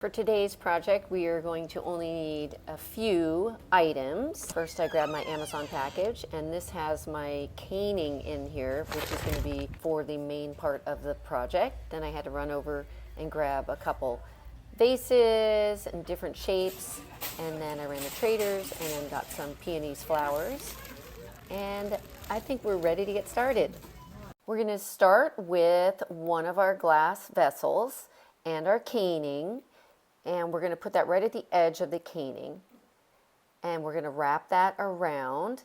For today's project, we are going to only need a few items. First, I grabbed my Amazon package, and this has my caning in here, which is going to be for the main part of the project. Then I had to run over and grab a couple vases in different shapes, and then I ran to Trader's and then got some peonies flowers. And I think we're ready to get started. We're going to start with one of our glass vessels and our caning. And we're going to put that right at the edge of the caning. And we're going to wrap that around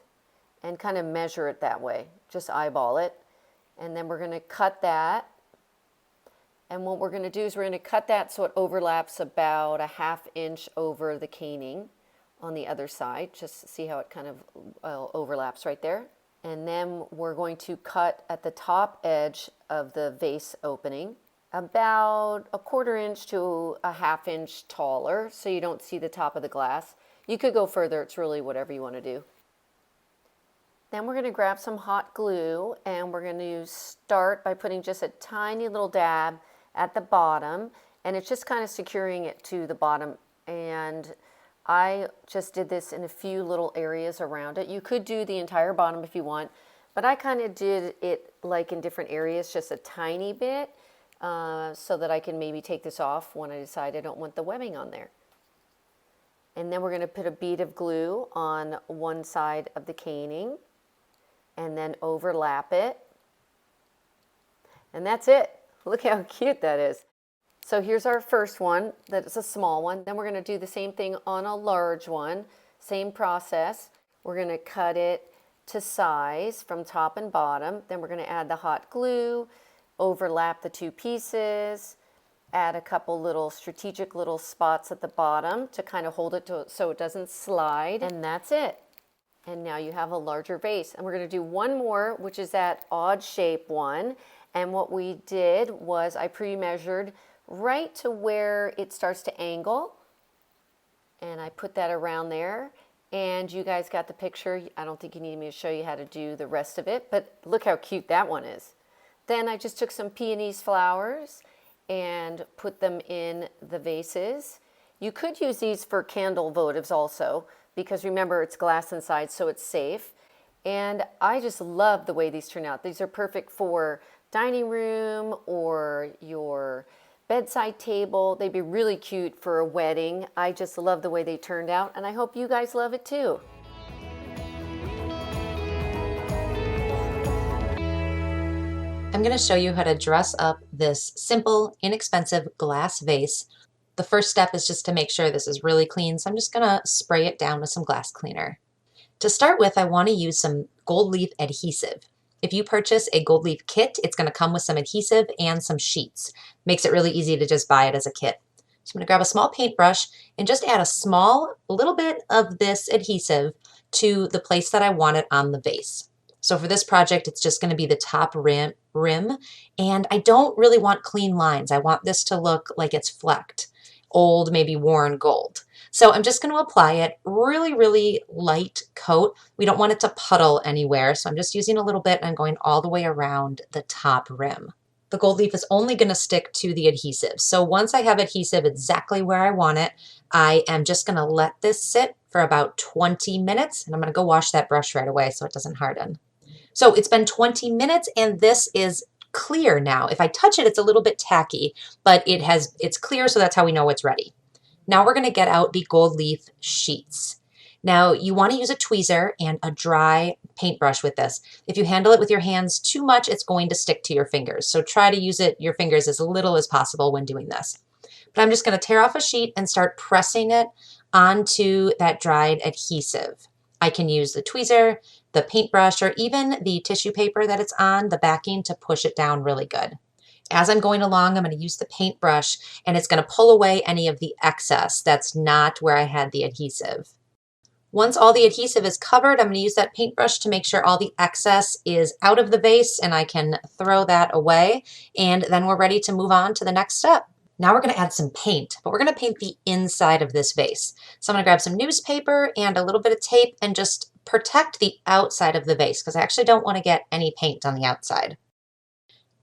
and kind of measure it that way. Just eyeball it. And then we're going to cut that. And what we're going to do is we're going to cut that so it overlaps about a 1/2 inch over the caning on the other side. Just see how it kind of overlaps right there. And then we're going to cut at the top edge of the vase opening, about a 1/4 inch to a 1/2 inch taller, so you don't see the top of the glass. You could go further, it's really whatever you want to do. Then we're going to grab some hot glue, and we're going to start by putting just a tiny little dab at the bottom, and it's just kind of securing it to the bottom. And I just did this in a few little areas around it. You could do the entire bottom if you want, but I kind of did it like in different areas, just a tiny bit. So that I can maybe take this off when I decide I don't want the webbing on there. And then we're going to put a bead of glue on one side of the caning and then overlap it. And that's it. Look how cute that is. So here's our first one. That's a small one. Then we're going to do the same thing on a large one. Same process. We're going to cut it to size from top and bottom. Then we're going to add the hot glue, overlap the two pieces, add a couple little strategic little spots at the bottom to kind of hold it so it doesn't slide, and that's it. And now you have a larger vase. And we're going to do one more, which is that odd shape one. And what we did was I pre-measured right to where it starts to angle, and I put that around there. And you guys got the picture. I don't think you need me to show you how to do the rest of it, but look how cute that one is. Then I just took some peonies flowers and put them in the vases. You could use these for candle votives also, because remember it's glass inside, so it's safe. And I just love the way these turn out. These are perfect for dining room or your bedside table. They'd be really cute for a wedding. I just love the way they turned out, and I hope you guys love it too. I'm going to show you how to dress up this simple, inexpensive glass vase. The first step is just to make sure this is really clean, so I'm just going to spray it down with some glass cleaner. To start with, I want to use some gold leaf adhesive. If you purchase a gold leaf kit, it's going to come with some adhesive and some sheets. Makes it really easy to just buy it as a kit. So I'm going to grab a small paintbrush and just add a little bit of this adhesive to the place that I want it on the vase. So for this project, it's just going to be the top rim, and I don't really want clean lines. I want this to look like it's flecked, old, maybe worn gold. So I'm just going to apply it really, really light coat. We don't want it to puddle anywhere, so I'm just using a little bit and I'm going all the way around the top rim. The gold leaf is only going to stick to the adhesive. So once I have adhesive exactly where I want it, I am just going to let this sit for about 20 minutes, and I'm going to go wash that brush right away so it doesn't harden. So it's been 20 minutes and this is clear now. If I touch it, it's a little bit tacky, but it's clear, so that's how we know it's ready. Now we're going to get out the gold leaf sheets. Now you want to use a tweezer and a dry paintbrush with this. If you handle it with your hands too much, it's going to stick to your fingers. So try to use your fingers as little as possible when doing this. But I'm just going to tear off a sheet and start pressing it onto that dried adhesive. I can use the tweezer, the paintbrush, or even the tissue paper that it's on, the backing, to push it down really good. As I'm going along, I'm going to use the paintbrush, and it's going to pull away any of the excess that's not where I had the adhesive. Once all the adhesive is covered, I'm going to use that paintbrush to make sure all the excess is out of the vase, and I can throw that away, and then we're ready to move on to the next step. Now we're going to add some paint, but we're going to paint the inside of this vase. So I'm going to grab some newspaper and a little bit of tape and just protect the outside of the vase, because I actually don't want to get any paint on the outside.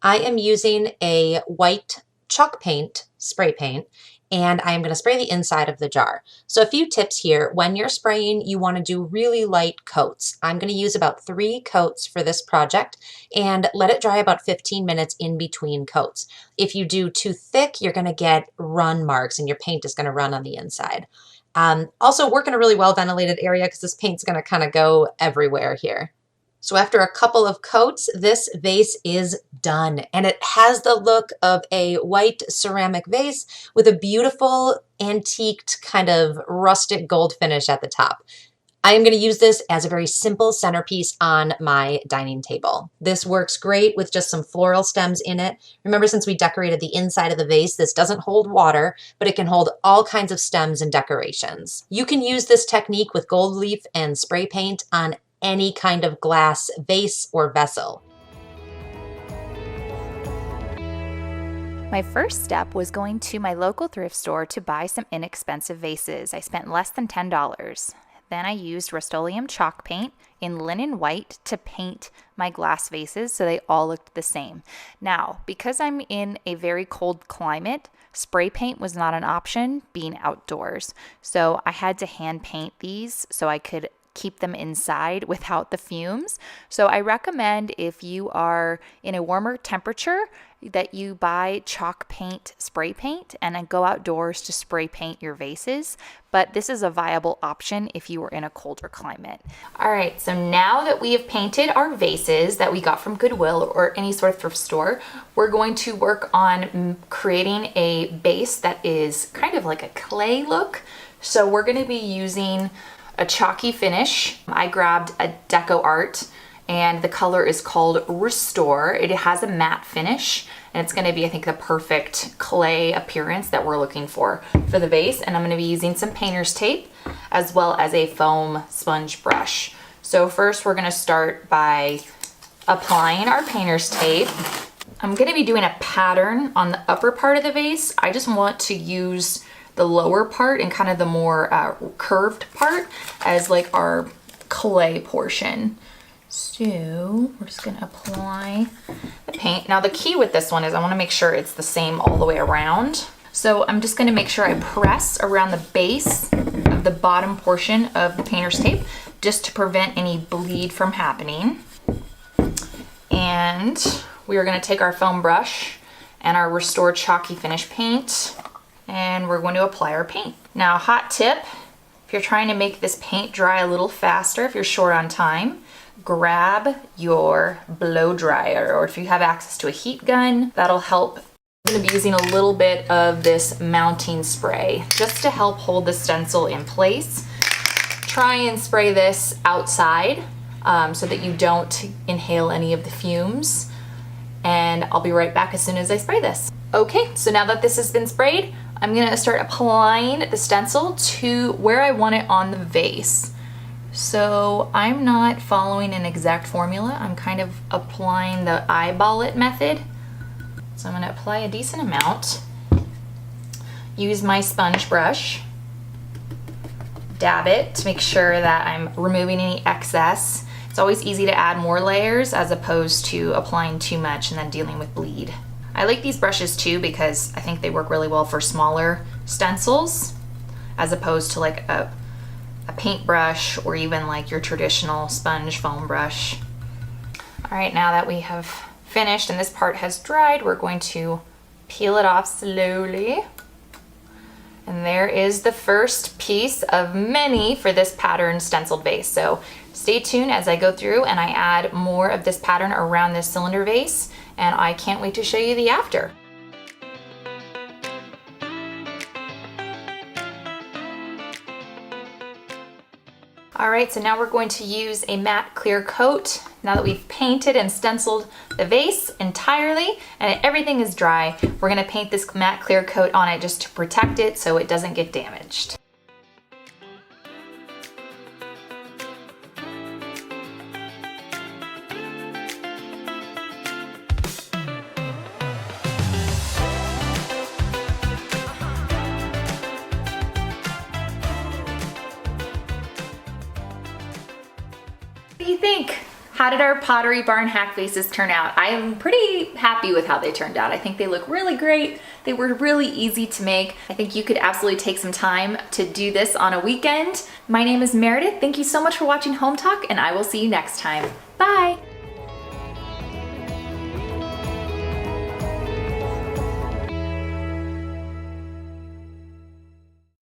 I am using a white chalk paint, spray paint, and I am going to spray the inside of the jar. So a few tips here. When you're spraying, you want to do really light coats. I'm going to use about 3 coats for this project and let it dry about 15 minutes in between coats. If you do too thick, you're going to get run marks and your paint is going to run on the inside. Also work in a really well ventilated area because this paint's going to kind of go everywhere here. So after a couple of coats, this vase is done, and it has the look of a white ceramic vase with a beautiful antiqued kind of rustic gold finish at the top. I am going to use this as a very simple centerpiece on my dining table. This works great with just some floral stems in it. Remember, since we decorated the inside of the vase, this doesn't hold water, but it can hold all kinds of stems and decorations. You can use this technique with gold leaf and spray paint on any kind of glass vase or vessel. My first step was going to my local thrift store to buy some inexpensive vases. I spent less than $10. Then I used Rust-Oleum chalk paint in linen white to paint my glass vases so they all looked the same. Now, because I'm in a very cold climate, spray paint was not an option being outdoors. So I had to hand paint these so I could keep them inside without the fumes. So I recommend, if you are in a warmer temperature, that you buy chalk paint, spray paint, and then go outdoors to spray paint your vases. But this is a viable option if you are in a colder climate. All right, so now that we have painted our vases that we got from Goodwill or any sort of thrift store, we're going to work on creating a base that is kind of like a clay look. So we're going to be using a chalky finish. I grabbed a Deco Art, and the color is called Restore. It has a matte finish, and it's gonna be, I think, the perfect clay appearance that we're looking for the vase. And I'm gonna be using some painter's tape as well as a foam sponge brush. So first we're gonna start by applying our painter's tape. I'm gonna be doing a pattern on the upper part of the vase. I just want to use the lower part and kind of the more curved part as like our clay portion. So we're just gonna apply the paint. Now the key with this one is I wanna make sure it's the same all the way around. So I'm just gonna make sure I press around the base of the bottom portion of the painter's tape just to prevent any bleed from happening. And we are gonna take our foam brush and our Restore Chalky Finish paint, and we're going to apply our paint. Now, hot tip, if you're trying to make this paint dry a little faster, if you're short on time, grab your blow dryer, or if you have access to a heat gun, that'll help. I'm gonna be using a little bit of this mounting spray just to help hold the stencil in place. Try and spray this outside so that you don't inhale any of the fumes. And I'll be right back as soon as I spray this. Okay, so now that this has been sprayed, I'm gonna start applying the stencil to where I want it on the vase. So I'm not following an exact formula. I'm kind of applying the eyeball it method. So I'm gonna apply a decent amount. Use my sponge brush. Dab it to make sure that I'm removing any excess. It's always easy to add more layers as opposed to applying too much and then dealing with bleed. I like these brushes too because I think they work really well for smaller stencils as opposed to like a paintbrush or even like your traditional sponge foam brush. All right, now that we have finished and this part has dried, we're going to peel it off slowly. And there is the first piece of many for this pattern stenciled vase. So stay tuned as I go through and I add more of this pattern around this cylinder vase, and I can't wait to show you the after. All right, so now we're going to use a matte clear coat. Now that we've painted and stenciled the vase entirely and everything is dry, we're gonna paint this matte clear coat on it just to protect it so it doesn't get damaged. What do you think? How did our Pottery Barn hack vases turn out? I'm pretty happy with how they turned out. I think they look really great. They were really easy to make. I think you could absolutely take some time to do this on a weekend. My name is Meredith. Thank you so much for watching Home Talk, and I will see you next time. Bye!